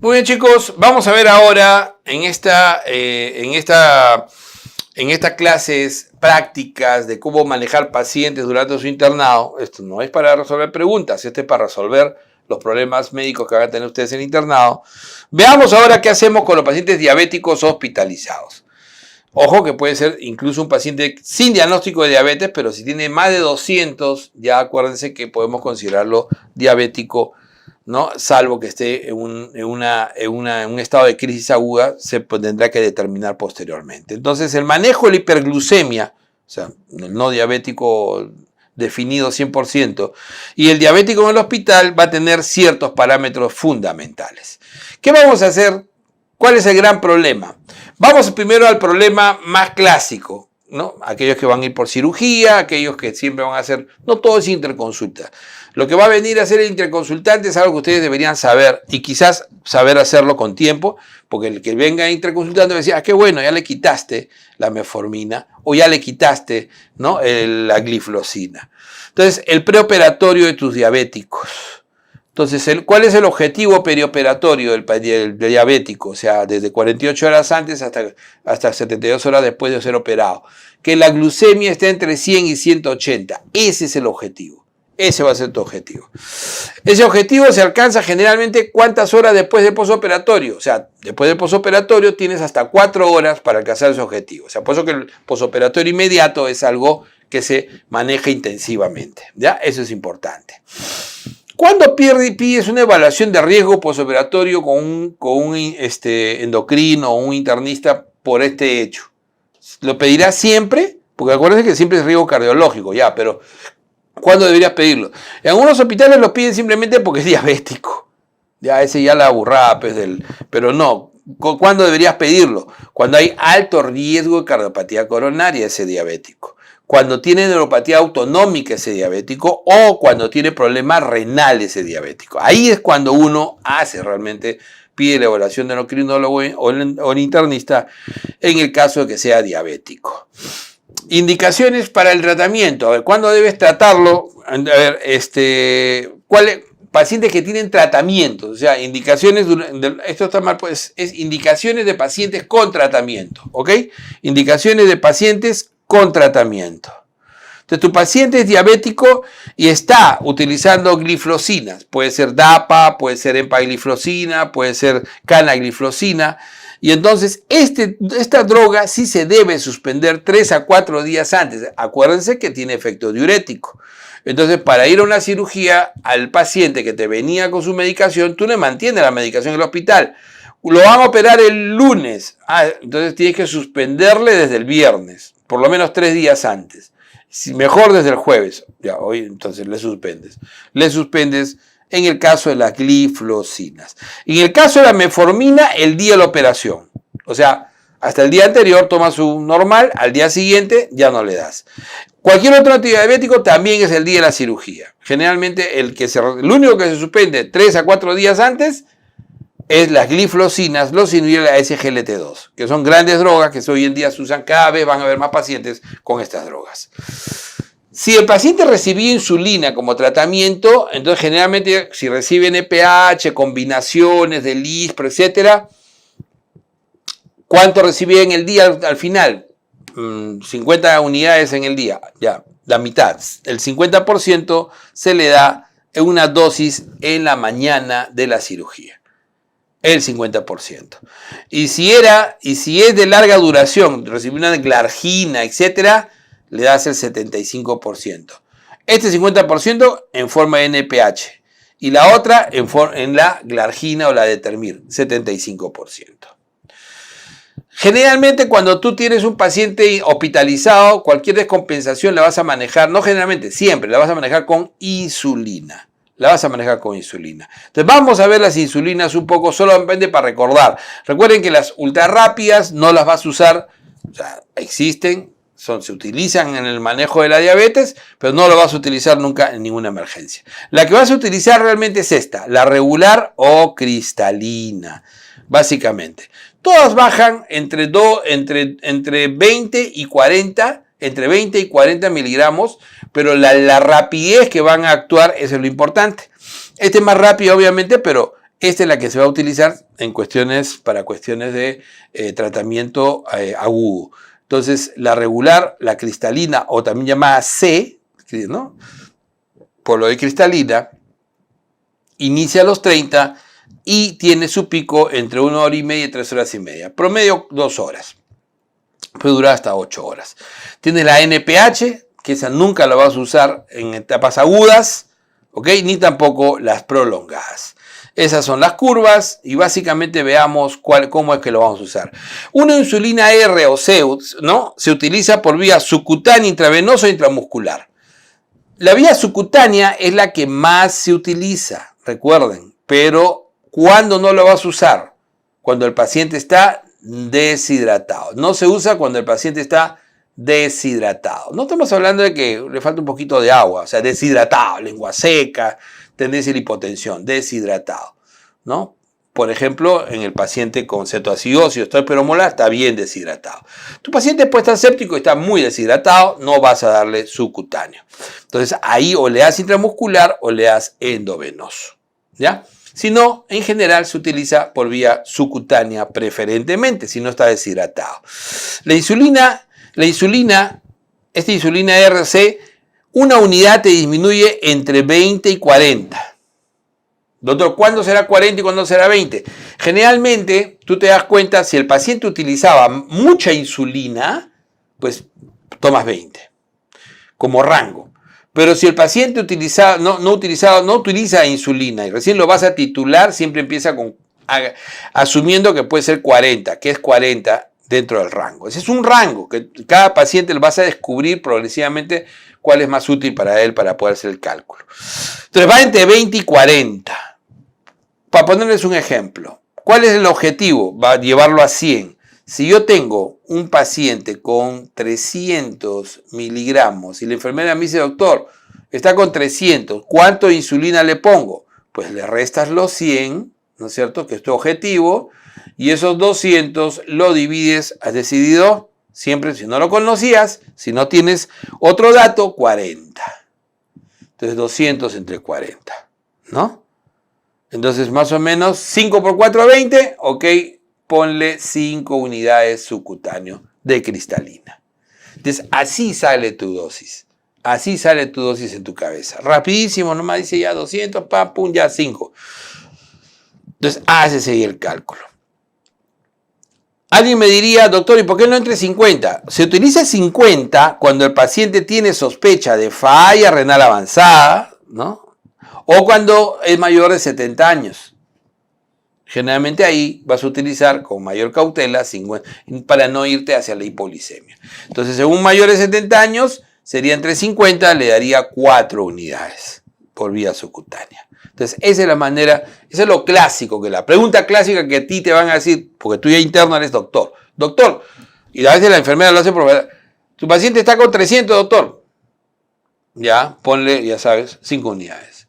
Muy bien, chicos, vamos a ver ahora en estas clases prácticas de cómo manejar pacientes durante su internado. Esto no es para resolver preguntas, esto es para resolver los problemas médicos que van a tener ustedes en el internado. Veamos ahora qué hacemos con los pacientes diabéticos hospitalizados. Ojo que puede ser incluso un paciente sin diagnóstico de diabetes, pero si tiene más de 200, ya acuérdense que podemos considerarlo diabético, ¿no? Salvo que esté en un estado de crisis aguda, se tendrá que determinar posteriormente. Entonces, el manejo de la hiperglucemia, o sea, el no diabético definido 100%, y el diabético en el hospital va a tener ciertos parámetros fundamentales. ¿Qué vamos a hacer? ¿Cuál es el gran problema? Vamos primero al problema más clásico, ¿no? Aquellos que van a ir por cirugía, aquellos que siempre van a hacer, no todo es interconsulta. Lo que va a venir a ser el interconsultante es algo que ustedes deberían saber y quizás saber hacerlo con tiempo, porque el que venga interconsultante va a decir, qué bueno, ya le quitaste la metformina o ya le quitaste, ¿no? la gliflozina. Entonces, el preoperatorio de tus diabéticos. Entonces, ¿cuál es el objetivo perioperatorio del diabético? O sea, desde 48 horas antes hasta 72 horas después de ser operado. Que la glucemia esté entre 100 y 180. Ese es el objetivo. Ese va a ser tu objetivo. Ese objetivo se alcanza generalmente ¿cuántas horas después del posoperatorio? O sea, después del posoperatorio tienes hasta 4 horas para alcanzar ese objetivo. O sea, por eso que el posoperatorio inmediato es algo que se maneja intensivamente. ¿Ya? Eso es importante. ¿Cuándo pides una evaluación de riesgo posoperatorio con un endocrino o un internista por este hecho? ¿Lo pedirás siempre? Porque acuérdense que siempre es riesgo cardiológico, ya, pero ¿cuándo deberías pedirlo? En algunos hospitales lo piden simplemente porque es diabético. Ya, ese ya la burrada, pues, pero no. ¿Cuándo deberías pedirlo? Cuando hay alto riesgo de cardiopatía coronaria ese diabético. Cuando tiene neuropatía autonómica ese diabético o cuando tiene problemas renales ese diabético. Ahí es cuando uno pide la evaluación del endocrinólogo o el internista en el caso de que sea diabético. Indicaciones para el tratamiento. A ver, ¿cuándo debes tratarlo? A ver, pacientes que tienen tratamiento, o sea, indicaciones, esto está mal, pues es indicaciones de pacientes con tratamiento, ¿ok? Indicaciones de pacientes con tratamiento. Entonces, tu paciente es diabético y está utilizando gliflocinas. Puede ser DAPA, puede ser empagliflozina, puede ser canagliflozina. Y entonces, esta droga sí se debe suspender 3 a 4 días antes. Acuérdense que tiene efecto diurético. Entonces, para ir a una cirugía, al paciente que te venía con su medicación, tú le mantienes la medicación en el hospital. Lo van a operar el lunes. Entonces tienes que suspenderle desde el viernes, por lo menos 3 días antes. Mejor desde el jueves. Ya, hoy entonces le suspendes. Le suspendes en el caso de las gliflocinas. En el caso de la metformina, el día de la operación. O sea, hasta el día anterior toma su normal, al día siguiente ya no le das. Cualquier otro antidiabético también es el día de la cirugía. Generalmente el único que se suspende 3 a 4 días antes es las gliflocinas, los inhibidores de la SGLT2, que son grandes drogas que hoy en día se usan, cada vez van a haber más pacientes con estas drogas. Si el paciente recibía insulina como tratamiento, entonces generalmente si recibe NPH, combinaciones de lispro, etc., ¿cuánto recibía en el día al final? 50 unidades en el día, ya, la mitad. El 50% se le da en una dosis en la mañana de la cirugía. El 50%. Y si es de larga duración, recibir una glargina, etcétera, le das el 75%. Este 50% en forma de NPH y la otra en la glargina o la determir, 75%. Generalmente cuando tú tienes un paciente hospitalizado, cualquier descompensación la vas a manejar, no generalmente, siempre la vas a manejar con insulina. Entonces vamos a ver las insulinas un poco, solamente para recordar. Recuerden que las ultra rápidas no las vas a usar, o sea, existen, se utilizan en el manejo de la diabetes, pero no lo vas a utilizar nunca en ninguna emergencia. La que vas a utilizar realmente es esta, la regular o cristalina, básicamente. Todas bajan entre 20 y 40, entre 20 y 40 miligramos, pero la rapidez que van a actuar es lo importante. Este es más rápido, obviamente, pero Esta es la que se va a utilizar para cuestiones de tratamiento agudo. Entonces, la regular, la cristalina, o también llamada C, ¿no? Por lo de cristalina, inicia a los 30 y tiene su pico entre 1 hora y media y 3 horas y media. Promedio 2 horas. Puede durar hasta 8 horas. Tiene la NPH, que esa nunca la vas a usar en etapas agudas, ¿ok? Ni tampoco las prolongadas. Esas son las curvas y básicamente veamos cómo es que lo vamos a usar. Una insulina R o C, ¿no? Se utiliza por vía subcutánea, intravenosa o intramuscular. La vía subcutánea es la que más se utiliza, recuerden, pero ¿cuándo no lo vas a usar? Cuando el paciente está deshidratado. No se usa cuando el paciente está deshidratado. No estamos hablando de que le falta un poquito de agua, o sea, deshidratado, lengua seca, tendencia a la hipotensión, deshidratado, ¿no? Por ejemplo, en el paciente con cetoacidosis o estrés está bien deshidratado. Tu paciente puede estar séptico y está muy deshidratado, no vas a darle subcutáneo. Entonces ahí o le das intramuscular o le das endovenoso, ¿ya? Si no, en general se utiliza por vía subcutánea preferentemente, si no está deshidratado. Esta insulina RC, una unidad te disminuye entre 20 y 40. Doctor, ¿cuándo será 40 y cuándo será 20? Generalmente, tú te das cuenta, si el paciente utilizaba mucha insulina, pues tomas 20, como rango. Pero si el paciente no utiliza insulina y recién lo vas a titular, siempre empieza asumiendo que puede ser 40, que es 40 dentro del rango. Ese es un rango que cada paciente lo vas a descubrir progresivamente cuál es más útil para él para poder hacer el cálculo. Entonces va entre 20 y 40. Para ponerles un ejemplo, ¿cuál es el objetivo? Va a llevarlo a 100. Si yo tengo un paciente con 300 miligramos y la enfermera me dice, doctor, está con 300, ¿cuánto de insulina le pongo? Pues le restas los 100, ¿no es cierto?, que es tu objetivo, y esos 200 lo divides, has decidido, siempre si no lo conocías, si no tienes otro dato, 40. Entonces 200 entre 40, ¿no? Entonces más o menos 5 por 4, 20, ok, ponle 5 unidades subcutáneo de cristalina. Entonces así sale tu dosis. Así sale tu dosis en tu cabeza. Rapidísimo, nomás dice ya 200, pam, pum, ya 5. Entonces haces ahí el cálculo. Alguien me diría, doctor, ¿y por qué no entre 50? Se utiliza 50 cuando el paciente tiene sospecha de falla renal avanzada, ¿no? O cuando es mayor de 70 años. Generalmente ahí vas a utilizar con mayor cautela 50, para no irte hacia la hipolicemia. Entonces, según mayores de 70 años, sería entre 50, le daría 4 unidades por vía subcutánea. Entonces, esa es la manera, eso es lo clásico, que la pregunta clásica que a ti te van a decir, porque tú ya interno eres doctor. Doctor, y a veces la enfermera lo hace por... Tu paciente está con 300, doctor. Ya, ponle, ya sabes, 5 unidades.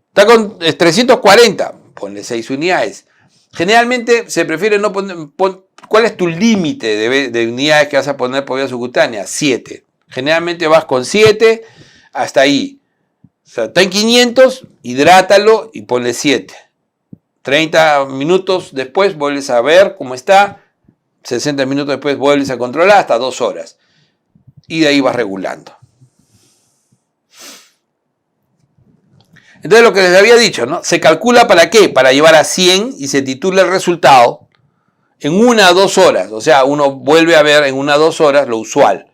Está con 340, ponle 6 unidades. Generalmente se prefiere no poner... ¿Cuál es tu límite de unidades que vas a poner por vía subcutánea? 7. Generalmente vas con 7 hasta ahí. O sea, está en 500, hidrátalo y ponle 7. 30 minutos después vuelves a ver cómo está. 60 minutos después vuelves a controlar hasta 2 horas. Y de ahí vas regulando. Entonces lo que les había dicho, ¿no? Se calcula para qué, para llevar a 100 y se titula el resultado en 1 a 2 horas. O sea, uno vuelve a ver en 1 a 2 horas lo usual.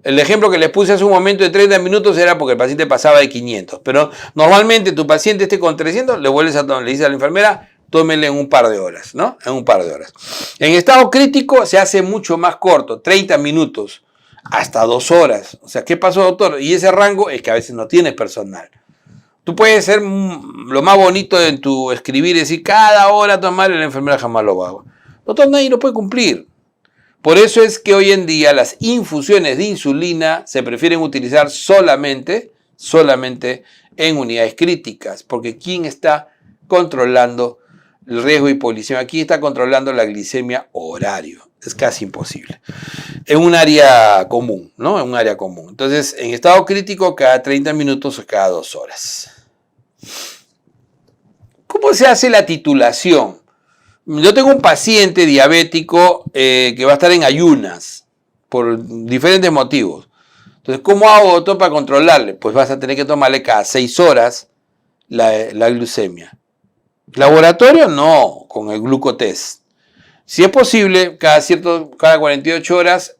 El ejemplo que les puse hace un momento de 30 minutos era porque el paciente pasaba de 500. Pero normalmente tu paciente esté con 300, le dices a la enfermera, tómele en un par de horas, ¿no? En un par de horas. En estado crítico se hace mucho más corto, 30 minutos, hasta 2 horas. O sea, ¿qué pasó, doctor? Y ese rango es que a veces no tienes personal. Tú puedes ser lo más bonito en tu escribir y decir cada hora tomar, y la enfermera jamás lo va a hacer. Doctor, nadie lo puede cumplir. Por eso es que hoy en día las infusiones de insulina se prefieren utilizar solamente en unidades críticas, porque ¿quién está controlando el riesgo de hipolicemia? Aquí está controlando la glicemia horario. Es casi imposible. En un área común, ¿no? En un área común. Entonces, en estado crítico, cada 30 minutos o cada 2 horas. ¿Cómo se hace la titulación? Yo tengo un paciente diabético que va a estar en ayunas por diferentes motivos. Entonces, ¿cómo hago, doctor, para controlarle? Pues vas a tener que tomarle cada 6 horas la glucemia. Laboratorio, no, con el glucotest. Si es posible, cada 48 horas,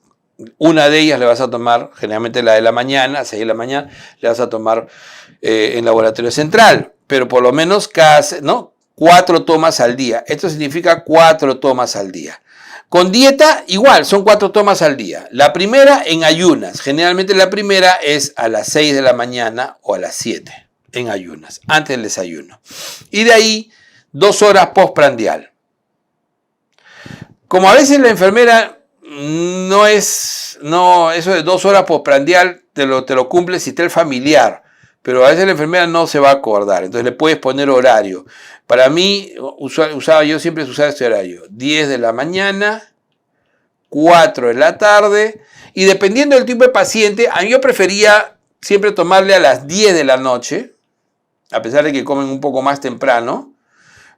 una de ellas le vas a tomar, generalmente la de la mañana, 6 de la mañana, le vas a tomar en laboratorio central, pero por lo menos 4 tomas al día. Esto significa 4 tomas al día. Con dieta, igual, son 4 tomas al día. La primera en ayunas. Generalmente la primera es a las 6 de la mañana o a las 7 en ayunas, antes del desayuno. Y de ahí, 2 horas postprandial. Como a veces la enfermera eso de 2 horas postprandial te lo cumple si está el familiar, pero a veces la enfermera no se va a acordar, entonces le puedes poner horario. Para mí, yo siempre usaba este horario, 10 de la mañana, 4 de la tarde, y dependiendo del tipo de paciente, yo prefería siempre tomarle a las 10 de la noche, a pesar de que comen un poco más temprano,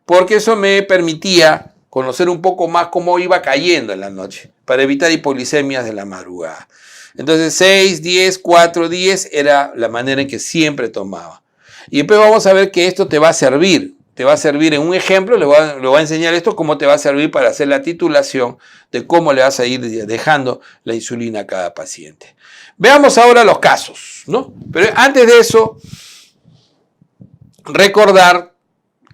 porque eso me permitía conocer un poco más cómo iba cayendo en la noche, para evitar hipoglicemias de la madrugada. Entonces 6, 10, 4, 10 era la manera en que siempre tomaba. Y después vamos a ver que esto te va a servir. Te va a servir en un ejemplo, le voy a enseñar esto, cómo te va a servir para hacer la titulación de cómo le vas a ir dejando la insulina a cada paciente. Veamos ahora los casos, ¿no? Pero antes de eso, recordar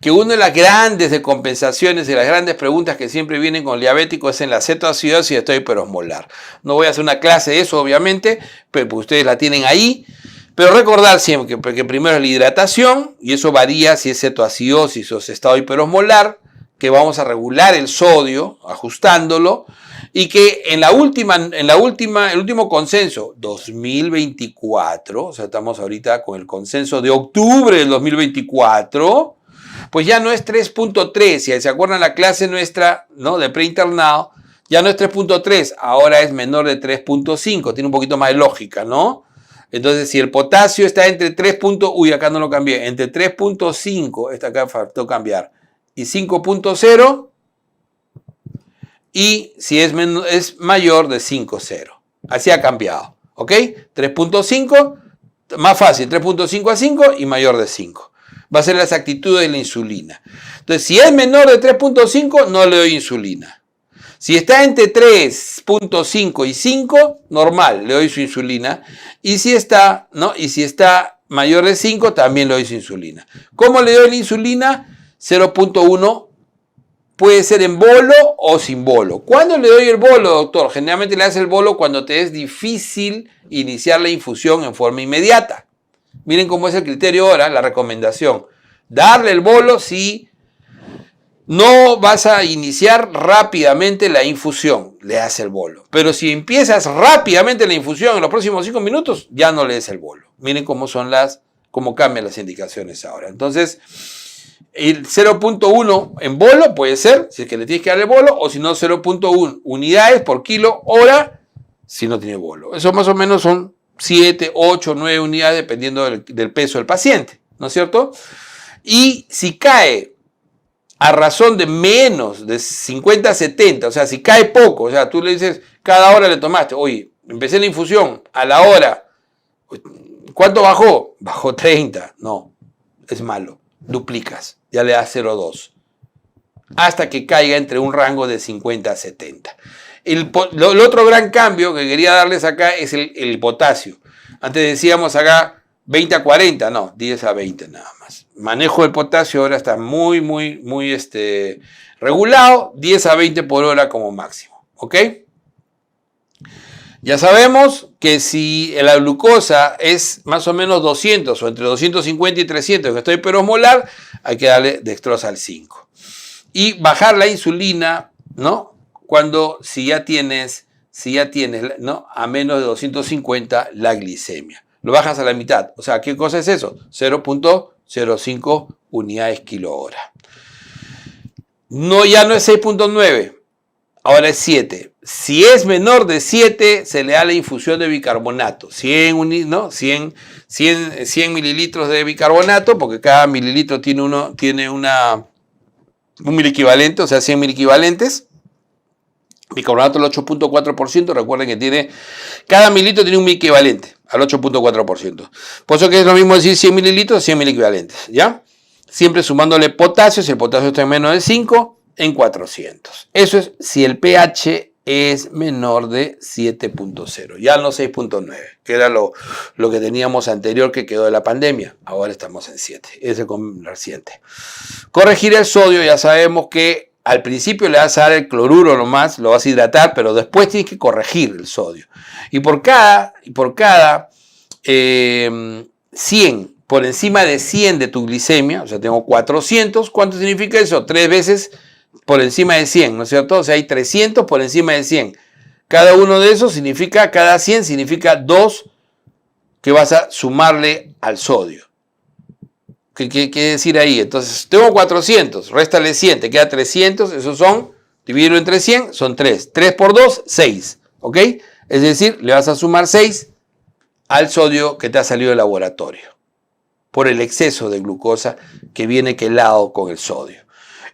que una de las grandes descompensaciones y las grandes preguntas que siempre vienen con el diabético es en la cetoacidosis y esto hiperosmolar. No voy a hacer una clase de eso, obviamente, pero ustedes la tienen ahí. Pero recordar siempre que primero es la hidratación, y eso varía si es cetoacidosis o es estado hiperosmolar, que vamos a regular el sodio, ajustándolo, y que el último consenso, 2024, o sea, estamos ahorita con el consenso de octubre del 2024, pues ya no es 3.3, si se acuerdan la clase nuestra, ¿no?, de preinternado, ya no es 3.3, ahora es menor de 3.5, tiene un poquito más de lógica, ¿no? Entonces, si el potasio está entre 3. Acá no lo cambié, entre 3.5, esta acá faltó cambiar, y 5.0, y si es mayor de 5.0, así ha cambiado, ¿ok? 3.5, más fácil, 3.5 a 5 y mayor de 5. Va a ser la exactitud de la insulina. Entonces, si es menor de 3.5, no le doy insulina. Si está entre 3.5 y 5, normal, le doy su insulina. Y si está mayor de 5, también le doy su insulina. ¿Cómo le doy la insulina? 0.1 puede ser en bolo o sin bolo. ¿Cuándo le doy el bolo, doctor? Generalmente le das el bolo cuando te es difícil iniciar la infusión en forma inmediata. Miren cómo es el criterio ahora, la recomendación. Darle el bolo si no vas a iniciar rápidamente la infusión, le das el bolo. Pero si empiezas rápidamente la infusión en los próximos 5 minutos, ya no le des el bolo. Miren cómo cambian las indicaciones ahora. Entonces, el 0.1 en bolo puede ser, si es que le tienes que dar el bolo, o si no, 0.1 unidades por kilo hora, si no tiene bolo. Eso más o menos son 7, 8, 9 unidades, dependiendo del peso del paciente, ¿no es cierto? Y si cae a razón de menos de 50 a 70, o sea, si cae poco, o sea, tú le dices, cada hora le tomaste, oye, empecé la infusión, a la hora, ¿cuánto bajó? Bajó 30, no, es malo, duplicas, ya le das 0.2, hasta que caiga entre un rango de 50 a 70. El otro gran cambio que quería darles acá es el potasio. Antes decíamos acá 20 a 40, no, 10 a 20 nada más. Manejo del potasio ahora está muy regulado, 10 a 20 por hora como máximo, ¿ok? Ya sabemos que si la glucosa es más o menos 200 o entre 250 y 300, que estoy hiperosmolar, hay que darle dextrosa al 5. Y bajar la insulina, ¿no? Si ya tienes, ¿no?, a menos de 250 la glicemia. Lo bajas a la mitad. O sea, ¿qué cosa es eso? 0.05 unidades kilo hora. No, ya no es 6.9. ahora es 7. Si es menor de 7, se le da la infusión de bicarbonato. 100 mililitros de bicarbonato, porque cada mililitro tiene un miliequivalente, o sea, 100 miliequivalentes. Bicarbonato al 8.4%, recuerden que cada mililitro tiene un miliequivalente al 8.4%. Por eso que es lo mismo decir 100 mililitros, 100 miliequivalentes, ¿ya? Siempre sumándole potasio, si el potasio está en menos de 5, en 400. Eso es si el pH es menor de 7.0, ya no 6.9, que era lo que teníamos anterior que quedó de la pandemia. Ahora estamos en 7, ese es el reciente. Corregir el sodio, ya sabemos que al principio le vas a dar el cloruro nomás, lo vas a hidratar, pero después tienes que corregir el sodio. Y por cada 100, por encima de 100 de tu glicemia, o sea, tengo 400, ¿cuánto significa eso? 3 veces por encima de 100, ¿no es cierto? O sea, hay 300 por encima de 100. Cada uno de esos significa, cada 100 significa 2 que vas a sumarle al sodio. ¿Qué quiere decir ahí? Entonces, tengo 400, réstale 100, te queda 300, esos son, dividirlo entre 100, son 3. 3 por 2, 6, ¿ok? Es decir, le vas a sumar 6 al sodio que te ha salido del laboratorio, por el exceso de glucosa que viene quelado con el sodio.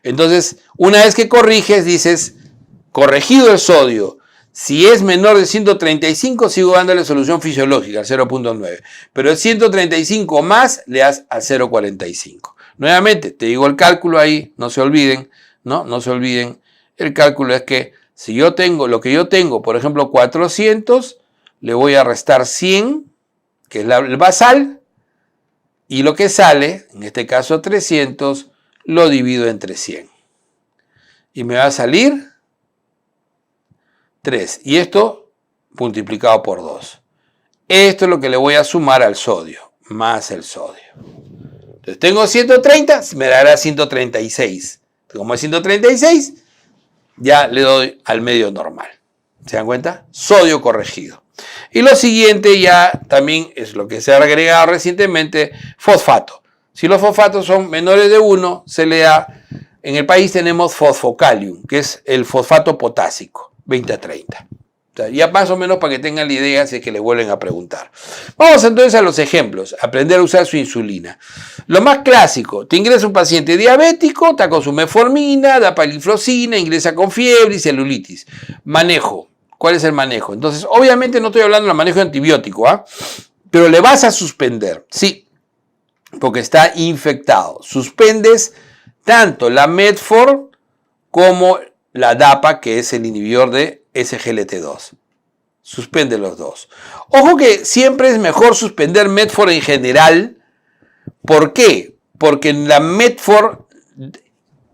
Entonces, una vez que corriges, dices, corregido el sodio, si es menor de 135, sigo dándole solución fisiológica, al 0.9. Pero el 135 más, le das al 0.45. Nuevamente, te digo el cálculo ahí, no se olviden, ¿no? No se olviden. El cálculo es que si yo tengo lo que yo tengo, por ejemplo, 400, le voy a restar 100, que es el basal, y lo que sale, en este caso 300, lo divido entre 100. Y me va a salir 3. Y esto multiplicado por 2. Esto es lo que le voy a sumar al sodio, más el sodio. Entonces tengo 130, me dará 136. Como es 136, ya le doy al medio normal. ¿Se dan cuenta? Sodio corregido. Y lo siguiente ya también es lo que se ha agregado recientemente, fosfato. Si los fosfatos son menores de 1, se le da, en el país tenemos fosfocalium, que es el fosfato potásico. 20 a 30. O sea, ya más o menos para que tengan la idea si es que le vuelven a preguntar. Vamos entonces a los ejemplos. Aprender a usar su insulina. Lo más clásico, te ingresa un paciente diabético, está con su metformina, da paliflozina, ingresa con fiebre y celulitis. Manejo. ¿Cuál es el manejo? Entonces, obviamente no estoy hablando del manejo de antibiótico, ¿ah? Pero le vas a suspender. Sí, porque está infectado. Suspendes tanto la Medfor como la DAPA, que es el inhibidor de SGLT2. Suspende los dos. Ojo que siempre es mejor suspender Medfor en general. ¿Por qué? Porque la Medfor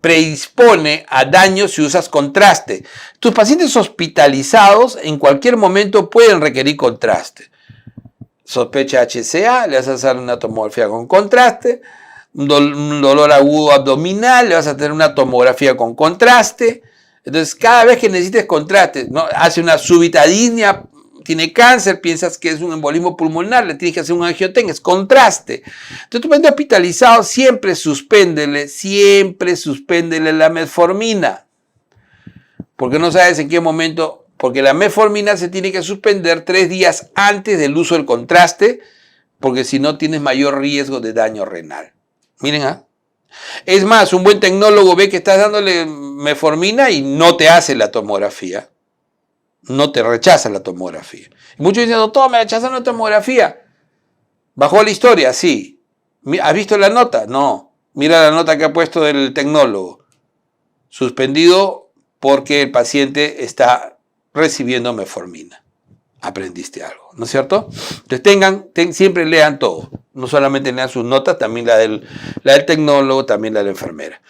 predispone a daño si usas contraste. Tus pacientes hospitalizados en cualquier momento pueden requerir contraste. Sospecha HCA, le vas a hacer una tomografía con contraste. Un dolor agudo abdominal, le vas a hacer una tomografía con contraste. Entonces, cada vez que necesites contraste, ¿no? Hace una súbita disnea, tiene cáncer, piensas que es un embolismo pulmonar, le tienes que hacer un angiotenga, es contraste. Entonces, tu paciente hospitalizado, siempre suspéndele la metformina. Porque no sabes en qué momento, porque la metformina se tiene que suspender 3 días antes del uso del contraste, porque si no tienes mayor riesgo de daño renal. Miren, ¿ah? Es más, un buen tecnólogo ve que estás dándole metformina y no te hace la tomografía. No te rechaza la tomografía. Y muchos dicen, doctor, me rechazan la tomografía. ¿Bajó la historia? Sí. ¿Has visto la nota? No. Mira la nota que ha puesto el tecnólogo. Suspendido porque el paciente está recibiendo metformina. Aprendiste algo, ¿no es cierto? Entonces siempre lean todo. No solamente lean sus notas, también la del tecnólogo, también la de la enfermera.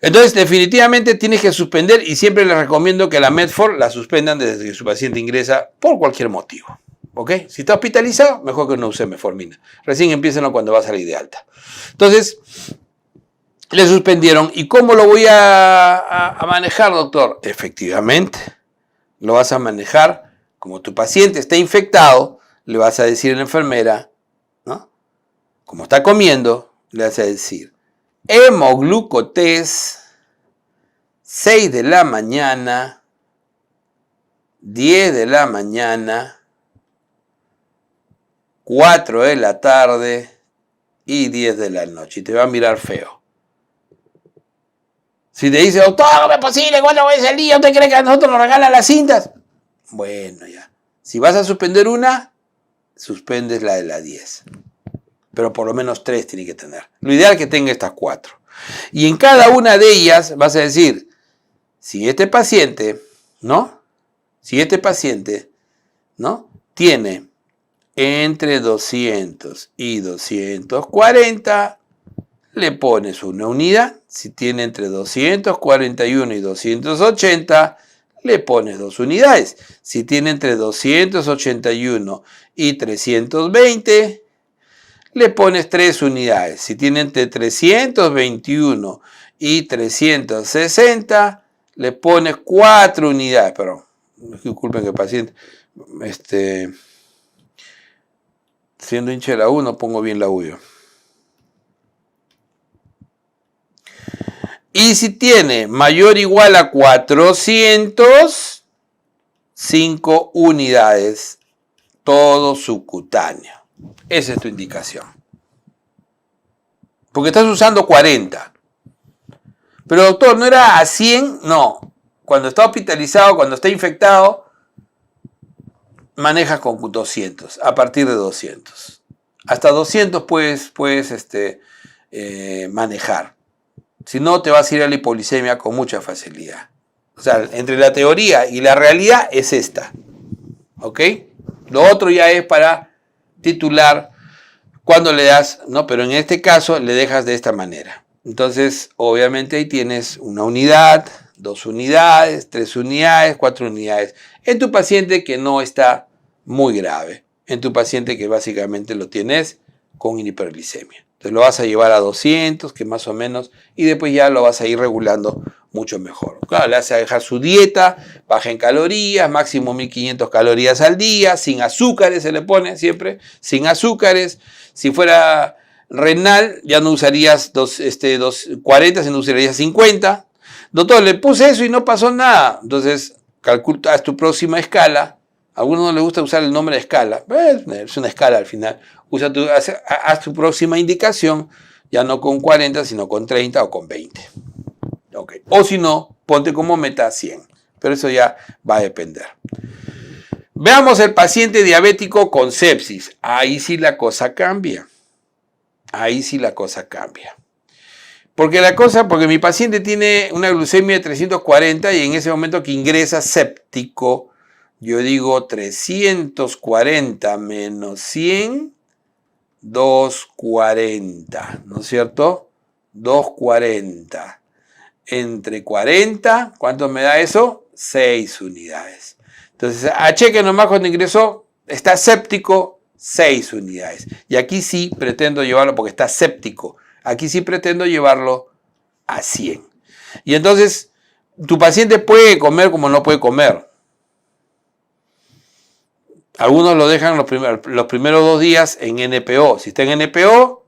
Entonces, definitivamente tienes que suspender y siempre les recomiendo que la Medfor la suspendan desde que su paciente ingresa por cualquier motivo. ¿Ok? Si está hospitalizado, mejor que no use metformina. Recién empiecen cuando va a salir de alta. Entonces, le suspendieron. ¿Y cómo lo voy a manejar, doctor? Efectivamente, lo vas a manejar. Como tu paciente está infectado, le vas a decir a la enfermera, ¿no? Como está comiendo, le vas a decir, hemoglucotés, 6 de la mañana, 10 de la mañana, 4 de la tarde y 10 de la noche. Y te va a mirar feo. Si te dice, doctor, ¿cómo es posible? ¿Cuándo voy a salir? ¿Usted cree que a nosotros nos regalan las cintas? Bueno, ya. Si vas a suspender una, suspendes la de la 10. Pero por lo menos 3 tiene que tener. Lo ideal es que tenga estas 4. Y en cada una de ellas vas a decir, si este paciente, ¿no? Si este paciente, ¿no? Tiene entre 200 y 240, le pones una unidad. Si tiene entre 241 y 280, le pones 2 unidades. Si tiene entre 281 y 320, le pones 3 unidades. Si tiene entre 321 y 360, le pones 4 unidades. Perdón, disculpen que el paciente, siendo hincha de la U, no pongo bien la U yo. Y si tiene mayor o igual a 400, 5 unidades, todo subcutáneo. Esa es tu indicación. Porque estás usando 40. Pero doctor, ¿no era a 100? No. Cuando está hospitalizado, cuando está infectado, manejas con 200, a partir de 200. Hasta 200 puedes manejar. Si no, te vas a ir a la hipoglicemia con mucha facilidad. O sea, entre la teoría y la realidad es esta. ¿Ok? Lo otro ya es para titular cuando le das, ¿no? Pero en este caso le dejas de esta manera. Entonces, obviamente ahí tienes una unidad, 2 unidades, 3 unidades, 4 unidades. En tu paciente que no está muy grave. En tu paciente que básicamente lo tienes con hiperglicemia. Entonces lo vas a llevar a 200, que más o menos, y después ya lo vas a ir regulando mucho mejor. Claro, le vas a dejar su dieta, baja en calorías, máximo 1500 calorías al día, sin azúcares se le pone siempre, sin azúcares. Si fuera renal, ya no usarías 40, sino usarías 50. Doctor, le puse eso y no pasó nada. Entonces, haz tu próxima escala. A algunos no les gusta usar el nombre de escala. Es una escala al final. Haz tu próxima indicación, ya no con 40, sino con 30 o con 20. Okay. O si no, ponte como meta 100. Pero eso ya va a depender. Veamos el paciente diabético con sepsis. Ahí sí la cosa cambia. Ahí sí la cosa cambia. Porque mi paciente tiene una glucemia de 340 y en ese momento que ingresa séptico, yo digo 340 menos 100, 240, ¿no es cierto? 240. Entre 40, ¿cuánto me da eso? 6 unidades. Entonces, cheque nomás cuando ingresó, está séptico, 6 unidades. Y aquí sí pretendo llevarlo, porque está séptico, aquí sí pretendo llevarlo a 100. Y entonces, tu paciente puede comer como no puede comer. Algunos lo dejan los primeros 2 días en NPO. Si está en NPO,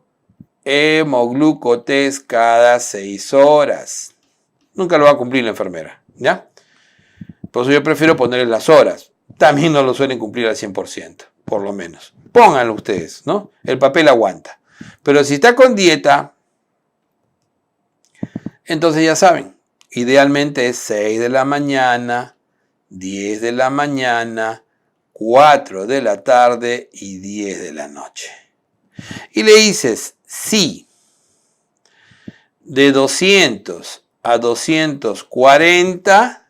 hemoglucotest cada 6 horas. Nunca lo va a cumplir la enfermera, ¿ya? Por eso yo prefiero ponerle las horas. También no lo suelen cumplir al 100%, por lo menos. Pónganlo ustedes, ¿no? El papel aguanta. Pero si está con dieta, entonces ya saben, idealmente es 6 de la mañana, 10 de la mañana, 4 de la tarde y 10 de la noche. Y le dices, sí, de 200 a 240,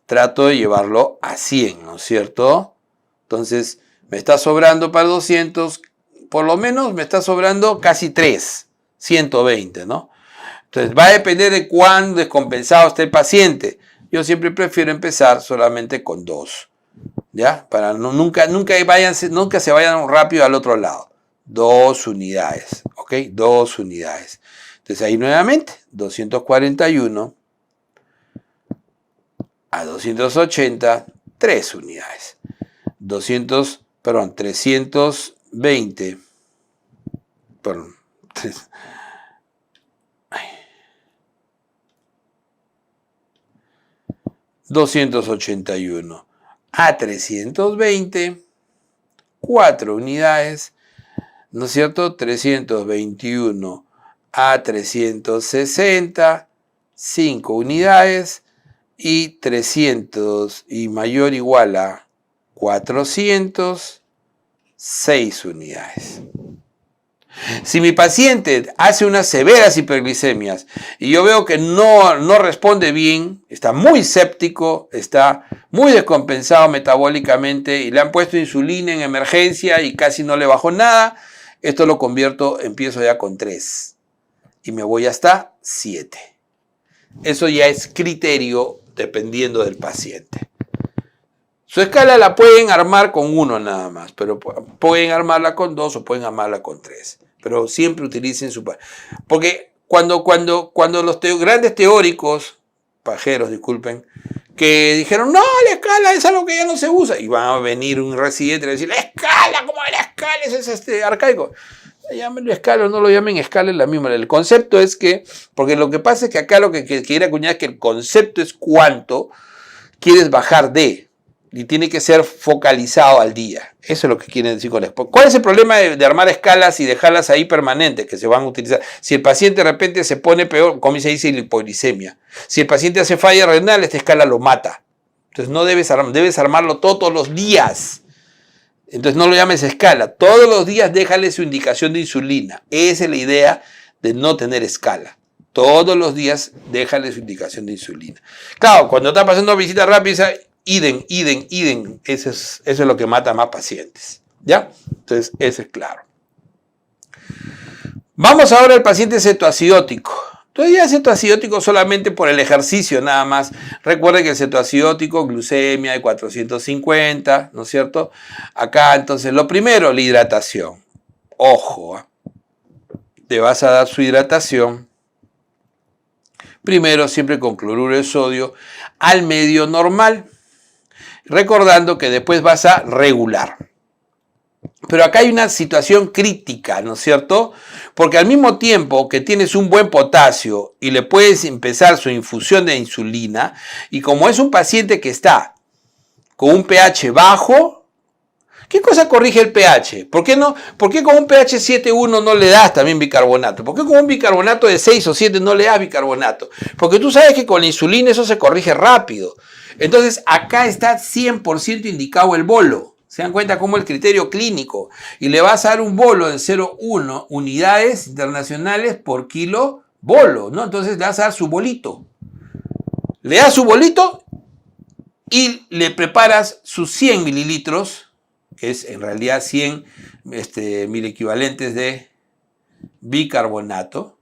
trato de llevarlo a 100, ¿no es cierto? Entonces, me está sobrando para 200, por lo menos me está sobrando casi 3, 120, ¿no? Entonces, va a depender de cuán descompensado esté el paciente. Yo siempre prefiero empezar solamente con 2, ¿ya? Para nunca se vayan rápido al otro lado. 2 unidades, ¿ok? 2 unidades. Entonces, ahí nuevamente, 241 a 280, 3 unidades. 320, perdón, 3, 281. A 320, 4 unidades, ¿no es cierto? 321 a 360, 5 unidades, y 300 y mayor o igual a 400, 6 unidades. Si mi paciente hace unas severas hiperglicemias y yo veo que no responde bien, está muy séptico, está muy descompensado metabólicamente y le han puesto insulina en emergencia y casi no le bajó nada, esto lo convierto, empiezo ya con 3 y me voy hasta 7. Eso ya es criterio dependiendo del paciente. Su escala la pueden armar con 1 nada más, pero pueden armarla con 2 o pueden armarla con 3. Pero siempre utilicen su... Porque cuando los grandes teóricos, pajeros, disculpen, que dijeron, no, la escala es algo que ya no se usa, y va a venir un residente y decir, la escala, ¿cómo la escala? Es arcaico. Llámenlo escala o no lo llamen escala, es la misma. El concepto es que, porque lo que pasa es que acá lo que quiere acuñar es que el concepto es cuánto quieres bajar de, y tiene que ser focalizado al día. Eso es lo que quieren decir con esto. ¿Cuál es el problema de armar escalas y dejarlas ahí permanentes, que se van a utilizar? Si el paciente de repente se pone peor, como se dice, hipoglicemia. Si el paciente hace falla renal, esta escala lo mata. Entonces no debes armarlo todos los días. Entonces no lo llames escala. Todos los días déjale su indicación de insulina. Esa es la idea de no tener escala. Todos los días déjale su indicación de insulina. Claro, cuando está pasando visita rápida, idem. Eso es lo que mata a más pacientes. ¿Ya? Entonces, eso es claro. Vamos ahora al paciente cetoacidótico. Entonces ya cetoacidótico solamente por el ejercicio nada más. Recuerden que el cetoacidótico, glucemia de 450, ¿no es cierto? Acá, entonces, lo primero, la hidratación. Ojo, te vas a dar su hidratación. Primero, siempre con cloruro de sodio al medio normal. Recordando que después vas a regular. Pero acá hay una situación crítica, ¿no es cierto? Porque al mismo tiempo que tienes un buen potasio y le puedes empezar su infusión de insulina, y como es un paciente que está con un pH bajo, ¿qué cosa corrige el pH? ¿Por qué con un pH 7,1 no le das también bicarbonato? ¿Por qué con un bicarbonato de 6 o 7 no le das bicarbonato? Porque tú sabes que con la insulina eso se corrige rápido. Entonces acá está 100% indicado el bolo. ¿Se dan cuenta cómo el criterio clínico? Y le vas a dar un bolo de 0,1 unidades internacionales por kilo bolo, ¿no? Entonces le vas a dar su bolito. Le das su bolito y le preparas sus 100 mililitros, que es en realidad 100 mil equivalentes de bicarbonato.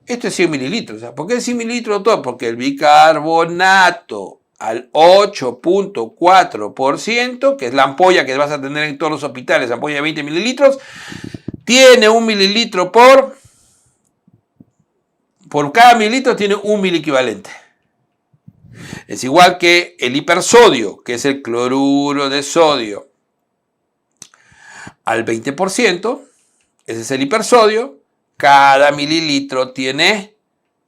Esto es 100 mililitros. ¿Por qué 100 mililitros todo? Porque el bicarbonato al 8.4%, que es la ampolla que vas a tener en todos los hospitales, ampolla de 20 mililitros, tiene 1 mililitro por cada mililitro tiene 1 mil equivalente. Es igual que el hipersodio, que es el cloruro de sodio, al 20%, ese es el hipersodio, cada mililitro tiene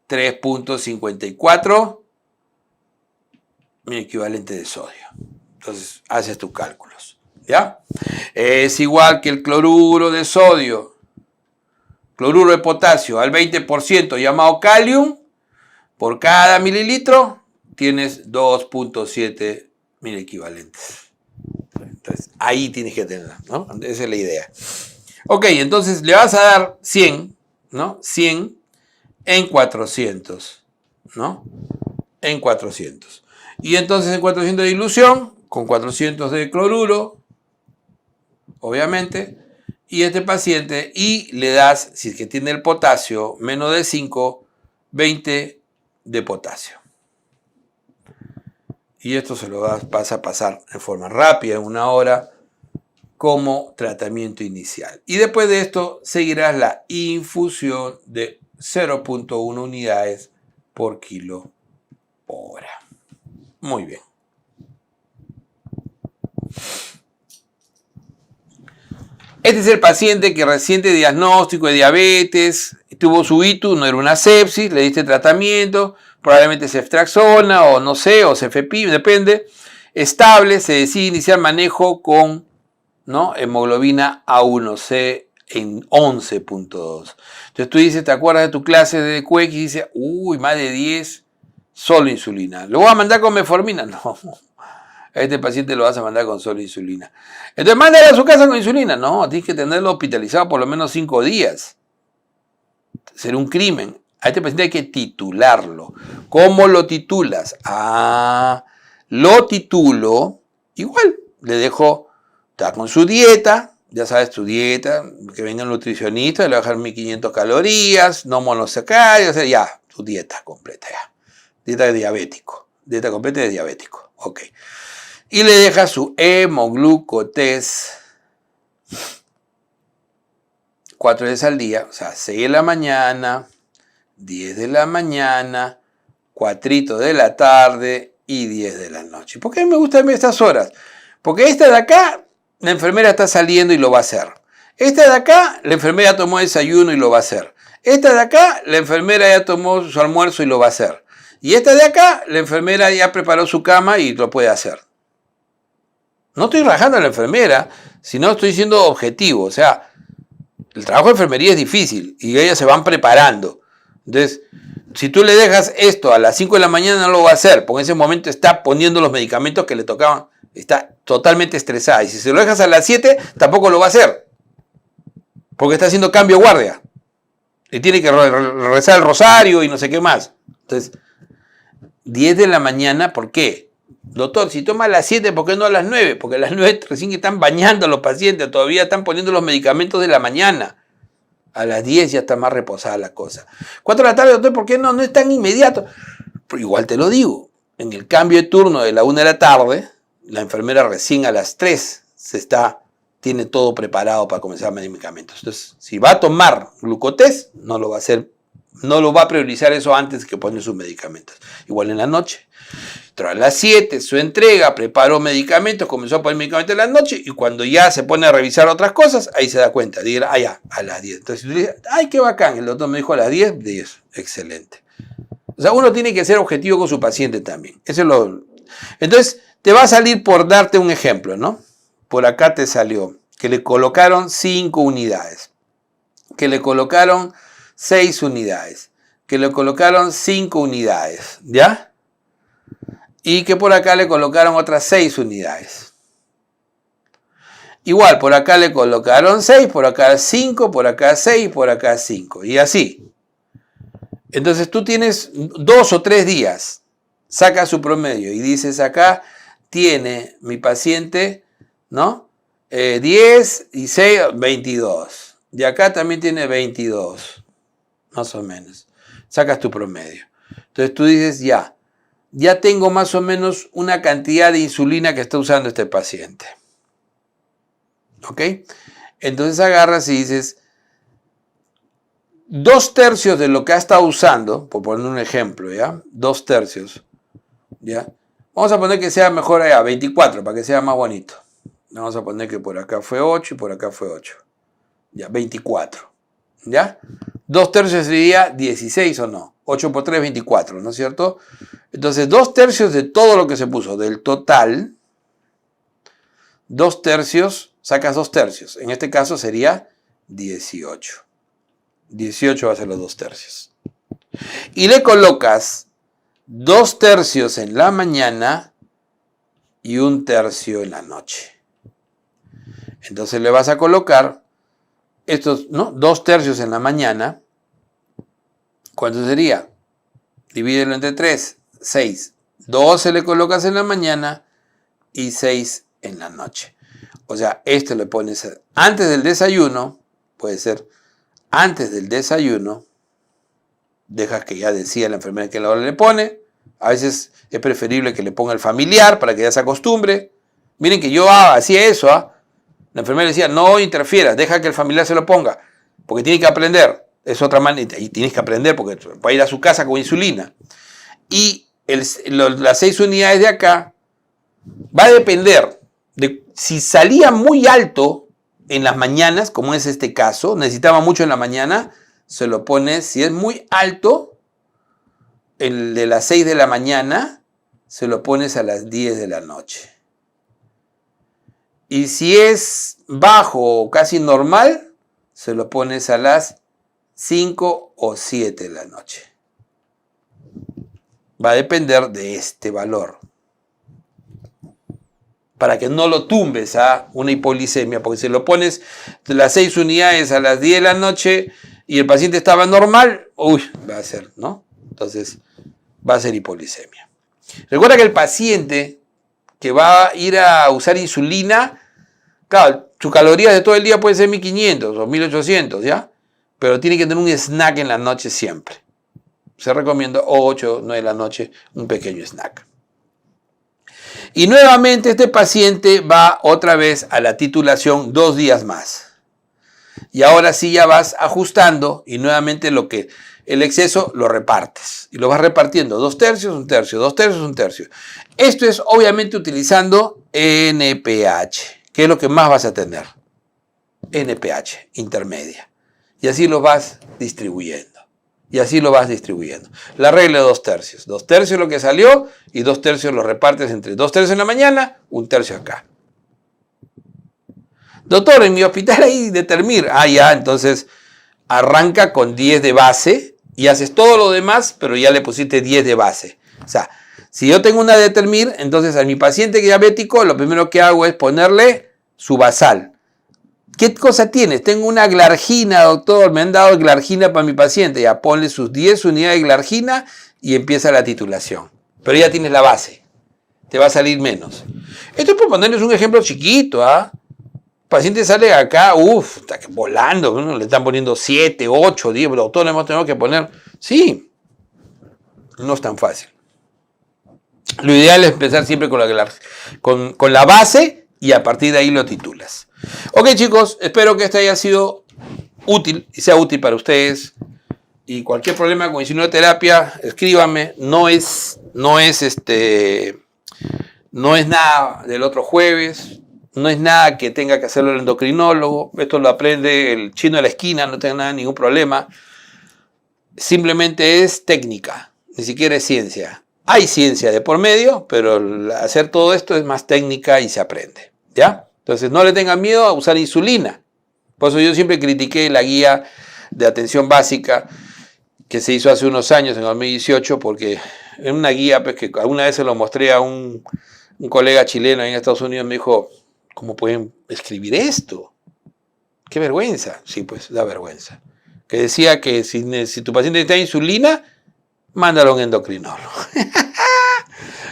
3.54 mil equivalente de sodio. Entonces, haces tus cálculos, ¿ya? Es igual que el cloruro de sodio, cloruro de potasio, al 20%, llamado calium, por cada mililitro tienes 2.7 mil equivalentes. Entonces, ahí tienes que tenerla, ¿no? Esa es la idea. Ok, entonces le vas a dar 100, ¿no? 100 en 400, ¿no? En 400. Y entonces en 400 de dilución, con 400 de cloruro, obviamente, y este paciente, y le das, si es que tiene el potasio menos de 5, 20 de potasio. Y esto se lo vas a pasar de forma rápida, en 1 hora, como tratamiento inicial. Y después de esto seguirás la infusión de 0.1 unidades por kilo hora. Muy bien. Este es el paciente que reciente diagnóstico de diabetes, tuvo su ictus, no era una sepsis, le diste tratamiento, probablemente ceftriaxona o no sé, o cefepime, depende, estable, se decide iniciar manejo con, ¿no?, hemoglobina A1C en 11.2. Entonces tú dices, ¿te acuerdas de tu clase de QX? Y dices, uy, más de 10, solo insulina. ¿Lo voy a mandar con metformina? No. A este paciente lo vas a mandar con solo insulina. Entonces, mándale a su casa con insulina. No, tienes que tenerlo hospitalizado por lo menos 5 días. Sería un crimen. A este paciente hay que titularlo. ¿Cómo lo titulas? Lo titulo, igual, le dejo, está con su dieta, ya sabes, tu dieta, que venga el nutricionista, le va a dejar 1500 calorías, no monosacáridos, o sea, ya, tu dieta completa, ya. Dieta de diabético, dieta completa de diabético, ok. Y le deja su hemoglucotés 4 veces al día, o sea, 6 de la mañana, 10 de la mañana, 4 de la tarde y 10 de la noche. ¿Por qué me gustan estas horas? Porque esta de acá, la enfermera está saliendo y lo va a hacer. Esta de acá, la enfermera tomó desayuno y lo va a hacer. Esta de acá, la enfermera ya tomó su almuerzo y lo va a hacer. Y esta de acá, la enfermera ya preparó su cama y lo puede hacer. No estoy rajando a la enfermera, sino estoy siendo objetivo. O sea, el trabajo de enfermería es difícil y ellas se van preparando. Entonces, si tú le dejas esto a las 5 de la mañana, no lo va a hacer, porque en ese momento está poniendo los medicamentos que le tocaban. Está totalmente estresada. Y si se lo dejas a las 7, tampoco lo va a hacer, porque está haciendo cambio de guardia. Y tiene que rezar el rosario y no sé qué más. Entonces, 10 de la mañana, ¿por qué? Doctor, si toma a las 7, ¿por qué no a las 9? Porque a las 9 recién están bañando a los pacientes, todavía están poniendo los medicamentos de la mañana. A las 10 ya está más reposada la cosa. 4 de la tarde, doctor, ¿por qué no? No es tan inmediato. Pero igual te lo digo, en el cambio de turno de la 1 de la tarde, la enfermera recién a las 3 tiene todo preparado para comenzar medicamentos. Entonces, si va a tomar glucotés, no lo va a hacer, no lo va a priorizar eso antes que poner sus medicamentos. Igual en la noche. Entró a las 7, su entrega, preparó medicamentos, comenzó a poner medicamentos en la noche y cuando ya se pone a revisar otras cosas, ahí se da cuenta. Diga, ya, a las 10. Entonces tú dices, ay, qué bacán, el doctor me dijo a las 10, 10, excelente. O sea, uno tiene que ser objetivo con su paciente también. Eso es lo... Entonces, te va a salir por darte un ejemplo, ¿no? Por acá te salió que le colocaron 5 unidades, que le colocaron 6 unidades, que le colocaron 5 unidades, ¿ya? Y que por acá le colocaron otras 6 unidades. Igual, por acá le colocaron 6, por acá 5, por acá 6, por acá 5. Y así. Entonces tú tienes 2 o 3 días. Saca su promedio y dices acá tiene mi paciente, ¿no? 10 y 6, 22. Y acá también tiene 22. Más o menos. Sacas tu promedio. Entonces tú dices ya tengo más o menos una cantidad de insulina que está usando este paciente. ¿Ok? Entonces agarras y dices, 2/3 de lo que ha estado usando, por poner un ejemplo, ¿ya? 2/3, ¿ya? Vamos a poner que sea mejor allá, 24, para que sea más bonito. Vamos a poner que por acá fue 8 y por acá fue 8. Ya, 24. ¿Ya? 2/3 sería 16 o no. 8 por 3, 24, ¿no es cierto? Entonces, 2/3 de todo lo que se puso, del total, 2/3, sacas 2/3. En este caso sería 18. 18 va a ser los 2/3. Y le colocas 2/3 en la mañana y 1/3 en la noche. Entonces le vas a colocar estos, ¿no? 2/3 en la mañana. ¿Cuánto sería? Divídelo entre 3, 6. 12 le colocas en la mañana y 6 en la noche. O sea, esto le pones antes del desayuno, puede ser antes del desayuno, dejas que ya decida la enfermera que la hora le pone. A veces es preferible que le ponga el familiar para que ya se acostumbre. Miren que yo hacía eso, La enfermera decía, no interfieras, deja que el familiar se lo ponga, porque tiene que aprender. Es otra manera, y tienes que aprender porque va a ir a su casa con insulina. Y las 6 unidades de acá va a depender de si salía muy alto en las mañanas, como es este caso, necesitaba mucho en la mañana, se lo pones, si es muy alto, el de las 6 de la mañana, se lo pones a las 10 de la noche. Y si es bajo o casi normal, se lo pones a las 5 o 7 de la noche. Va a depender de este valor. Para que no lo tumbes a una hipoglicemia, porque si lo pones de las 6 unidades a las 10 de la noche y el paciente estaba normal, va a ser, ¿no? Entonces, va a ser hipoglicemia. Recuerda que el paciente que va a ir a usar insulina, claro, sus calorías de todo el día pueden ser 1500 o 1800, ¿ya? Pero tiene que tener un snack en la noche siempre. Se recomienda 8 o 9 de la noche un pequeño snack. Y nuevamente este paciente va otra vez a la titulación 2 días más. Y ahora sí ya vas ajustando y nuevamente el exceso lo repartes. Y lo vas repartiendo 2/3, 1/3, 2/3, 1/3. Esto es obviamente utilizando NPH, que es lo que más vas a tener. NPH, intermedia. Y así lo vas distribuyendo. Y así lo vas distribuyendo. La regla de 2/3. 2/3 lo que salió y 2/3 lo repartes entre 2/3 en la mañana, 1/3 acá. Doctor, en mi hospital hay Determir. Ya, entonces arranca con 10 de base y haces todo lo demás, pero ya le pusiste 10 de base. O sea, si yo tengo una Determir, entonces a mi paciente diabético lo primero que hago es ponerle su basal. ¿Qué cosa tienes? Tengo una glargina, doctor, me han dado glargina para mi paciente. Ya ponle sus 10 unidades de glargina y empieza la titulación. Pero ya tienes la base. Te va a salir menos. Esto es por ponerles un ejemplo chiquito, ¿ah? El paciente sale acá, está volando, ¿no? Le están poniendo 7, 8, 10, doctor, le hemos tenido que poner. Sí, no es tan fácil. Lo ideal es empezar siempre con la base y a partir de ahí lo titulas. Ok, chicos, espero que este haya sido útil y sea útil para ustedes. Y cualquier problema con insulinoterapia, escríbanme. No es nada del otro jueves. No es nada que tenga que hacerlo el endocrinólogo. Esto lo aprende el chino de la esquina, no tenga ningún problema. Simplemente es técnica, ni siquiera es ciencia. Hay ciencia de por medio, pero hacer todo esto es más técnica y se aprende, ¿ya? Entonces no le tengan miedo a usar insulina. Por eso yo siempre critiqué la guía de atención básica que se hizo hace unos años, en 2018, porque en una guía pues, que alguna vez se lo mostré a un colega chileno en Estados Unidos, me dijo, ¿cómo pueden escribir esto? ¡Qué vergüenza! Sí, pues da vergüenza. Que decía que si tu paciente necesita insulina, mándalo a un endocrinólogo.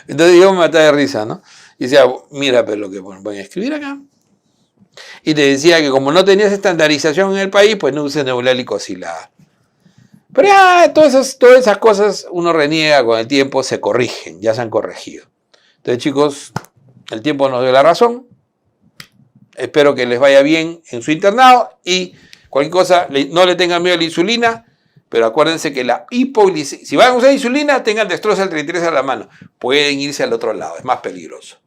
Entonces yo me maté de risa, ¿no? Y decía, mira, pero lo que voy a escribir acá. Y te decía que como no tenías estandarización en el país, pues no uses nebulálico-silada. Pero ya todas esas cosas uno reniega con el tiempo, se corrigen, ya se han corregido. Entonces, chicos, el tiempo nos dio la razón. Espero que les vaya bien en su internado y cualquier cosa, no le tengan miedo a la insulina, pero acuérdense que la hipoglicemia, si van a usar insulina, tengan dextrosa 33 a la mano. Pueden irse al otro lado, es más peligroso.